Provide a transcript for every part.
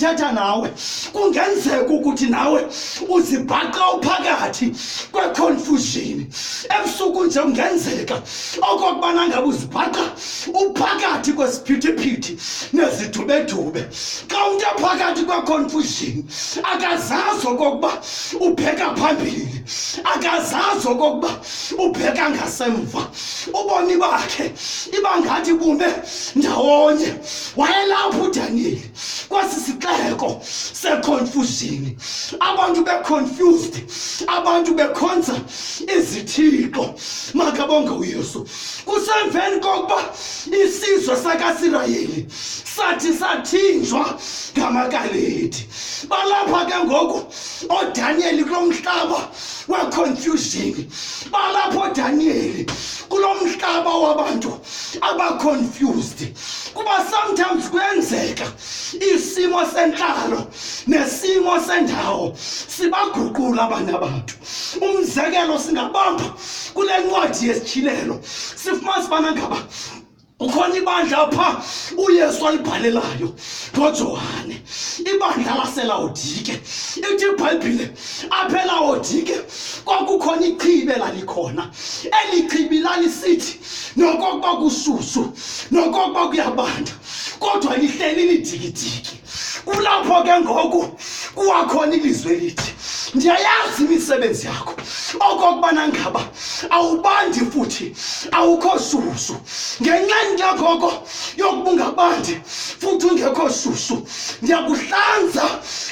ndithetha nawe kungenzeka ukuthi nawe uzibhaqa uphakathi kweconfusion ebusuku nje ungenzeka okokubana ngabe uzibhaqa uphakathi kwesiphithiphithi nezidubedube xa umuntu ephakathi kweconfusion akazazi okokuba ubheka phambili akazazi okokuba ubheka ngasemva ubomi bakhe iba ngathi bume ndawonye wayelapho uDaniyeli kwasisixeko seconfusion abantu be-confused abantu bekhonza izithixo makabonge uYesu kusemveni kokuba isizwe sakaSirayeli sathi sathinjwa ngamaKhaledi balapha ke ngoku oDaniyeli kulomhlaba weconfusion balapho oDaniyeli kulomhlaba wabantu aba-confused kuba sometimes kuyenzeka isimo senhlalo nesimo sendawo sibaguqula abanye abantu umzekelo singabamba kule ncwadi yesitshilelo sifumana sibana ngaba ukhona ibandla pha uYesu alibhalelayo ngoJohane ibandla laseLaodike ithi iBhayibhile apha eLaodike kwakukhona ichibe lalikhona elichibi lalisithi nokokuba kushushu nokokuba kuyabanda kodwa lihleli lidikidiki kulapho ke ngoku kuwakhona ilizwe lithi ndiyayazi imisebenzi yakho okokubana ngaba awubandi futhi awukho shushu ngenxa yakho yokubungabandi futhi ungekho shushu ndiyakuhlanza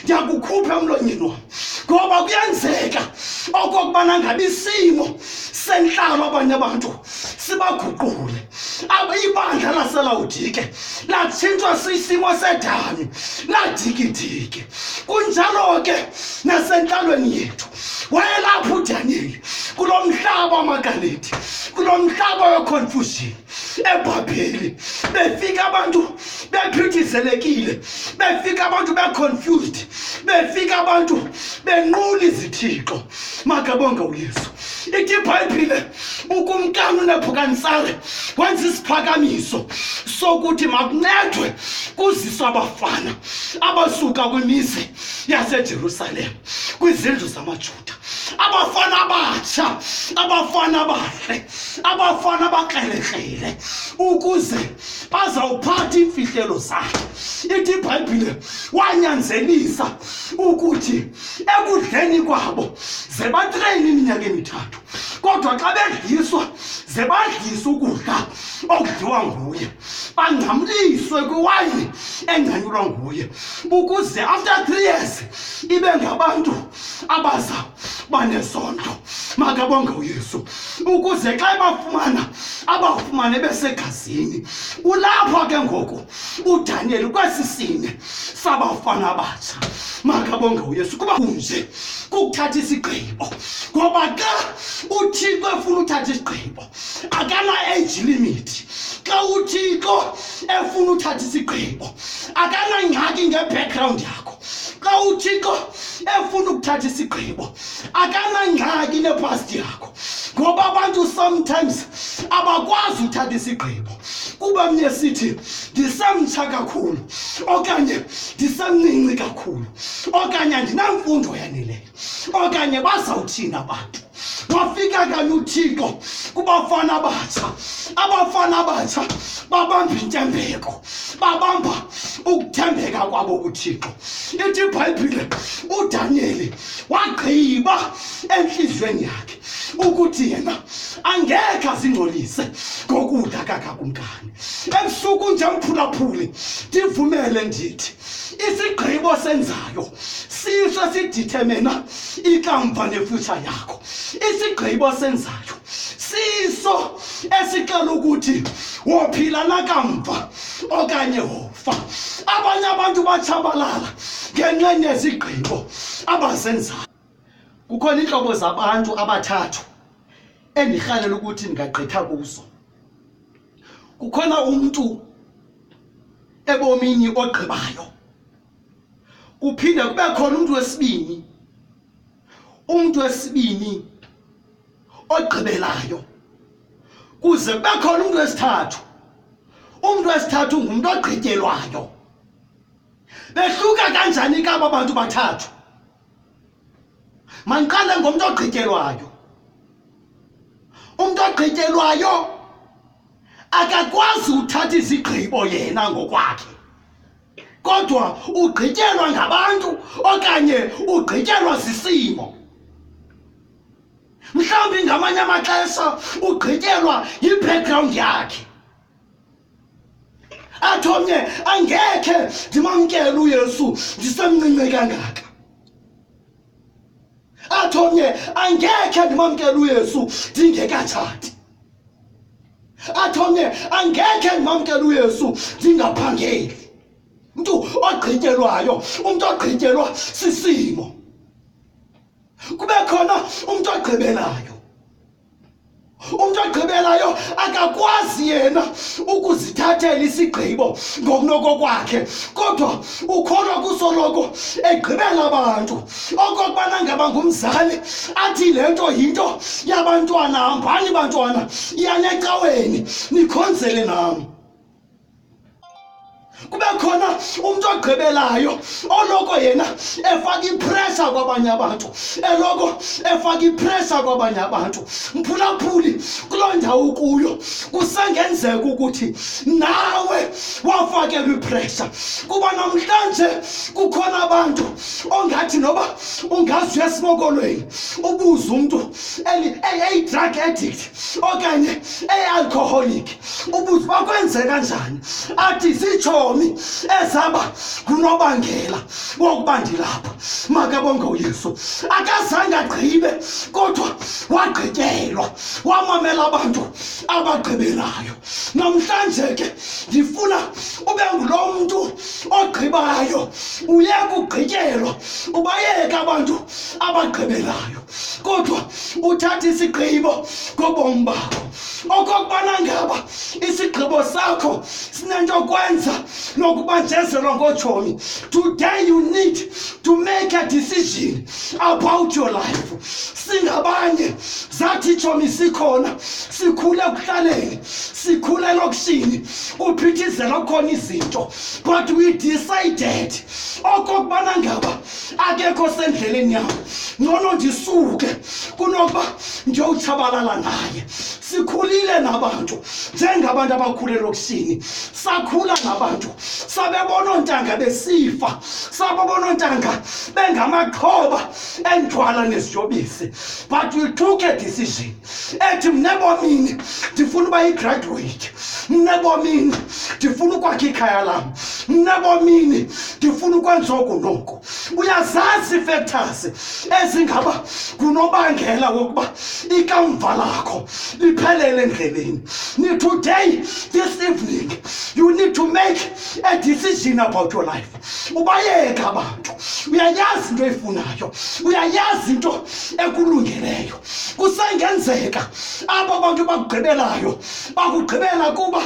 ndiyakukhupha emlonyeni wami ngoba kuyenzeka okokubana ngabe isimo senhlalo abanye abantu sibaguqule ibandla laseLaodike lathintwa sisimo sedami ladikidiki kunjalo ke nasentlalweni yethu wayelapho uDaniyeli kulomhlaba wamaKhaledi kulomhlaba weconfusion eBhabheli befika abantu bephithizelekile befika abantu beconfused befika abantu benqula izithixo makabonge uYesu ithi iBhayibhile ukumkani uNebhukhadinezari wenza isiphakamiso sokuthi makuncedwe kuziswa abafana abasuka kwimizi yaseJerusalem kwizindlu zamaJuda abafana abatsha abafana abahle abafana abakrelekrele ukuze bazawuphatha imfihlelo zakhe ithi iBhayibhile wanyanzelisa ukuthi ekudleni kwabo zebatreyini iminyaka emithathu kodwa xa bedliswa zebadlisa ukudla okudliwa nguye bangcamliswe kwiwayini engcanyulwa nguye ukuze after 3 years ibe ngabantu abaza banesondlo makabonge uYesu ukuze xa bafumana abafumane besegazini ulapha ke ngoku uDaniyeli kwesisine sabafana abatsha makabonge uYesu kuba kunje kukuthatha isigqibo ngoba xa uThixo efuna uthatha isigqibo akana age limit xa uThixo efuna uthatha isigqibo akana ngxaki ngebackground yakho xa uThixo efuna ukuthatha isigqibo akana ngxaki nepast yakho ngoba abantu sometimes abakwazi uthatha isigqibo kuba mnye sithi ndisemtsha kakhulu okanye ndisemncinci kakhulu okanye andinamfundo yaneleyo okanye bazawuthina abantu wafika kanye uThixo kubafana abatsha abafana abatsha babamba intembeko babamba ukuthembeka kwabo kuThixo ithi iBhayibhile uDaniyeli wagqiba enhlizweni yakhe ukuthi yena angeke azingcolise ngokudla kakakumkani ebusuku nje mphulaphuli ndivumele ndithi isigqibo senzayo siso sidetermina ikamva nefuture yakho isigqibo senzayo siso esicela ukuthi wophila nakamva okanye wofa abanye abantu bachabalala ngenxa yezigqibo abazenzayo kukhona inhlobo zabantu abathathu endihalela ukuthi ngagqitha kuzo kukhona umuntu ebomini ogqibayo kuphinde kube khona umuntu wesibini ogqibelayo kuze kube khona umuntu wesithathu ngumuntu ogqityelwayo behluka kanjani kaba bantu bathathu? Manqale ngomuntu ogqityelwayo. Umuntu ogqityelwayo akakwazi uthatha izigqibo yena ngokwakhe, kodwa ugqityelwa ngabantu okanye ugqityelwa sisimo. Mhlawumbi ngamanye amaxesha ugqityelwa yi-background yakhe. Athi omnye angekhe ndimamkele uYesu ndisemncinci kangaka. Athi omnye angekhe ndimamkele uYesu ndingekatshati. Athi omnye angekhe ndimamkele uYesu ndingaphangeli. Umuntu ogqityelwayo, umuntu ogqityelwa sisimo. Kube khona umuntu ogqibelayo. Umuntu ogqibelayo akakwazi yena ukuzithathela isigqibo ngokunoko kwakhe, kodwa ukholwa kusoloko egqibela abantu. Okokubana ngaba ngumzali athi le nto yinto yabantwana, hambani bantwana iyanecaweni nikhonzele nam. Kube khona umuntu ogqibelayo oloko yena efaka ipressure kwabanye abantu, eloko efaka ipressure kwabanye abantu. Mphulaphuli kuloo ndawo ukuyo kusengenzeka ukuthi nawe wafakelwa ipressure, kuba namhlanje kukhona abantu ongathi noba ungazuya esimokolweni ubuze umuntu drug addict okanye alcoholic, ubuze bakwenze kanjani, athi sitshomi ezaba kunobangela wokuba ndilapha. Makabonge uYesu, akazange agqibe kodwa wagqityelwa, wamamela abantu abagqibelayo. Namhlanje ke ndifuna ube ngulo muntu ogqibayo, uyeka ugqityelwa, ubayeka abantu abagqibelayo, kodwa uthatha isigqibo ngobomi bakho. Okokubana ngaba isigqibo sakho sinento kwenza nokubanjezelwa ngotshomi. Today you need to make a decision about your life. Singabanye zathi tshomi sikhona, sikhule ekuhlaleni, sikhule elokishini, uphithizela khona izinto, but we decided okokubana ngaba akekho sendleleni yam, ngcono ndisuke kunokuba ndiyowutshabalala naye. Sikhulile nabantu njengabantu abakhule elokishini, sakhula nabantu sabebona ontanga besifa, sabebona ontanga bengamaxhoba endwala neziyobisi, but we took a decision ethi mna ebomini ndifuna uba yigraduate, mna ebomini ndifuna ukwakha ikhaya lam, mna ebomini ndifuna ukwenza oku noku. Uyazazi factors ezingaba kunobangela wokuba ikamva lakho liphelele endleleni. Today, this evening, you need to make a decision about your life. Ubayeka abantu, uyayazi into efunayo, uyayazi into ekulungeleyo. Kusengenzeka aba bantu bakugqibelayo bakugqibela kuba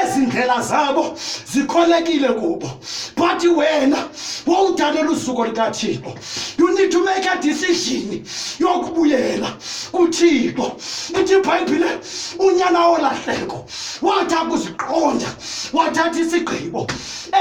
ezindlela zabo zikholekile kubo, but wena wawudalela usuku likaThixo. You need to make a decision yokubuyela kuThixo. Ithi iBhayibhile unyana olahleko wathi akuziqonda, wathatha isigqibo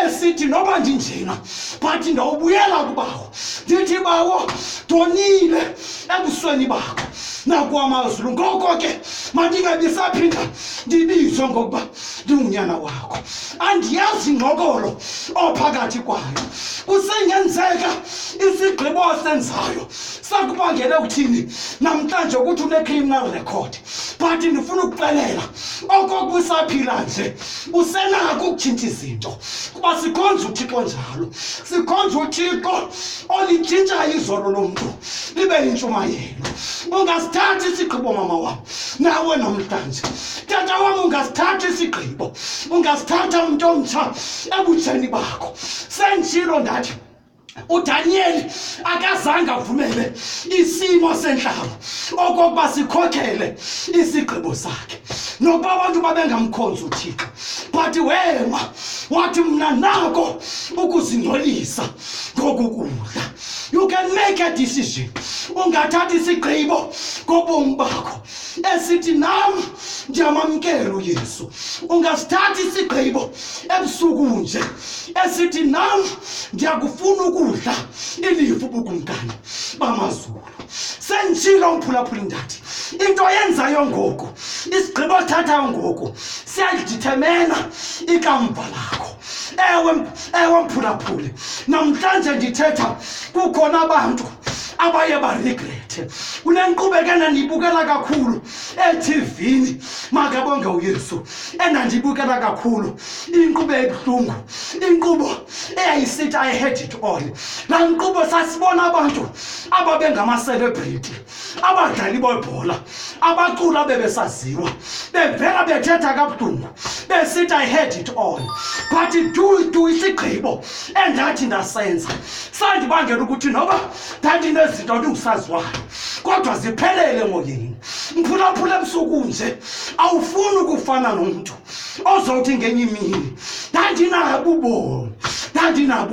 esithi noba ndinjena but ndawubuyela kubawo. Ndithi bawo donile ebusweni bakho nakwamazulu, ngoko ke mandingabisaphinda ndibizwe ngokuba ndingunyana wakho. Andiyazi ingxokolo ophakathi kwayo. Kusengenzeka isigqibo osenzayo sakubangele ukuthini namhlanje ukuthi une-criminal record, but ndifuna ukuxelela okokusaphila nje usenako ukutshintsha izinto, kuba sikhonza uThixo njalo. Sikhonza uThixo olitshintshayo izolo lomntu libe yintshumayelo. Ungasithatha isigqibo mama wam nawe namhlanje, tata wam, ungasithatha isigqibo, ungasithatha umuntu omtsha ebutsheni bakho. Senditshilo ndathi uDaniyeli akazange avumele isimo senhlalo okokuba sikhokhele isigqibo sakhe, nokuba abantu babengamkhonzi uThixo, but wema wathi mna nako ukuzingcolisa ngokukudla. You can make a decision. Ungathathi isigqibo ngobomi bakho esithi nam ndiyamamkela uYesu. Ungasithatha isigqibo ebusuku nje esithi nam ndiyakufuna ukudla ilifu ubukumkani bamazulu. Senditshilo umphulaphula indathi into yenzayo ngoku, isigqibo othathayo ngoku siyadithemena ikamva lakho. Ewe mphulaphuli, namhlanje ndithetha kukhona abantu abaye baregrethe kunenkqubekela ndiyibukela kakhulu eTVini. Makabonge uYesu endandiyibukela kakhulu, inkqubo ebuhlungu, inkqubo eyayisithi I had it all. Laa nkqubo sasibona abantu ababengama-celebrity, abadlali bebhola, abacula bebesaziwa, bevela bethetha kabuhlungu besithi I had it all. But du isigqibo endathi ndasenza sandibangela ukuthi noba ndandinezinto ndingusaziwayo kodwa ziphelele emoyeni. Mphulaphula ebusuku nje awufuni ukufana nomntu ozothi ngenye imini ndandinabo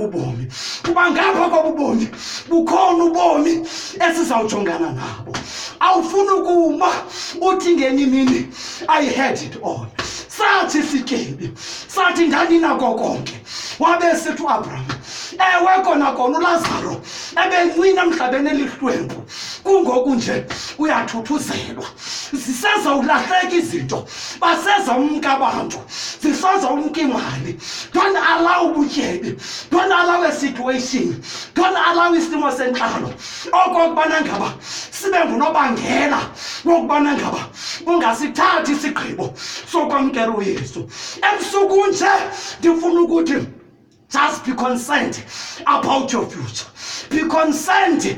ubomi, kuba ngapha kobubomi bukhona ubomi esizawujongana nabo. Awufuni ukuma uthi ngenye imini I had it all. Sathi sityebi, sathi ndandinako konke. Wabe sithi uAbraham, ewe kona uLazaro ebencwina emhlabeni elihlwempu, kungoku nje uyathuthuzelwa. Zisezawulahleka izinto, basezawumka abantu, zisezawumka imali. Don't allow ubutyebi, don't allow a situation, don't allow isimo sentlalo okokubana ngaba sibe ngunobangela wokubana ngaba ungasithathi isigqibo sokwamkela uYesu. Ebusuku nje ndifuna ukuthi just be concerned about your future. Be concerned